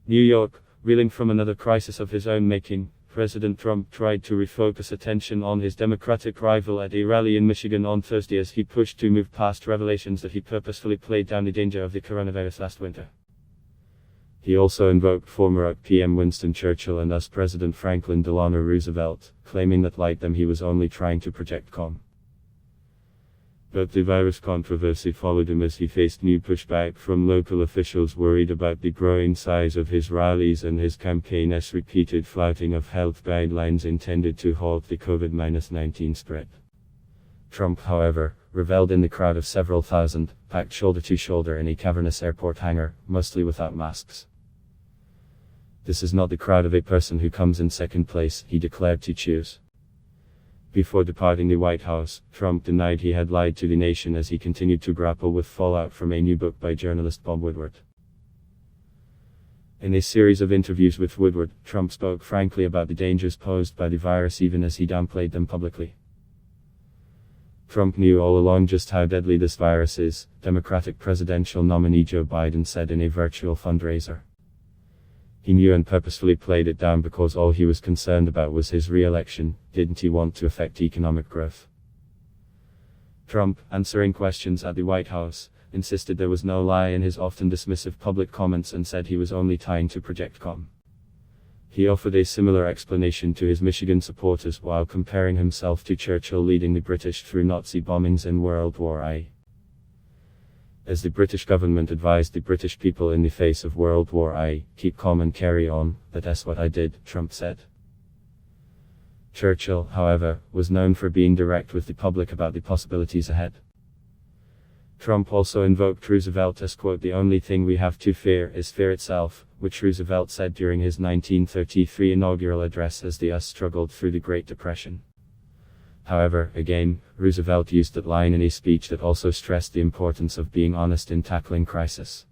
New York, reeling from another crisis of his own making, President Trump tried to refocus attention on his Democratic rival at a rally in Michigan on Thursday as he pushed to move past revelations that he purposefully played down the danger of the coronavirus last winter. He also invoked former PM Winston Churchill and US President Franklin Delano Roosevelt, claiming that like them he was only trying to project calm. But the virus controversy followed him as he faced new pushback from local officials worried about the growing size of his rallies and his campaign's repeated flouting of health guidelines intended to halt the COVID-19 spread. Trump, however, reveled in the crowd of several thousand, packed shoulder to shoulder in a cavernous airport hangar, mostly without masks. "This is not the crowd of a person who comes in second place," he declared to choose. Before departing the White House, Trump denied he had lied to the nation as he continued to grapple with fallout from a new book by journalist Bob Woodward. In a series of interviews with Woodward, Trump spoke frankly about the dangers posed by the virus even as he downplayed them publicly. Trump knew all along just how deadly this virus is, Democratic presidential nominee Joe Biden said in a virtual fundraiser. He knew and purposefully played it down because all he was concerned about was his re-election. Didn't he want to affect economic growth? Trump, answering questions at the White House, insisted there was no lie in his often dismissive public comments and said he was only trying to project calm. He offered a similar explanation to his Michigan supporters while comparing himself to Churchill leading the British through Nazi bombings in World War I. As the British government advised the British people in the face of World War I, keep calm and carry on, that's what I did, Trump said. Churchill, however, was known for being direct with the public about the possibilities ahead. Trump also invoked Roosevelt as, quote, "The only thing we have to fear is fear itself," which Roosevelt said during his 1933 inaugural address as the US struggled through the Great Depression. However, again, Roosevelt used that line in a speech that also stressed the importance of being honest in tackling crisis.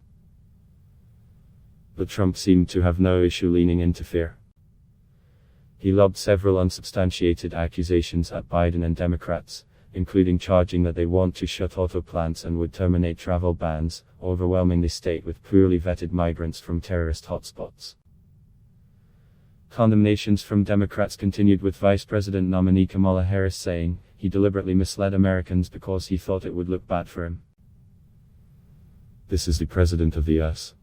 But Trump seemed to have no issue leaning into fear. He lobbed several unsubstantiated accusations at Biden and Democrats, including charging that they want to shut auto plants and would terminate travel bans, overwhelming the state with poorly vetted migrants from terrorist hotspots. Condemnations from Democrats continued with Vice President nominee Kamala Harris saying, he deliberately misled Americans because he thought it would look bad for him. "This is the President of the US.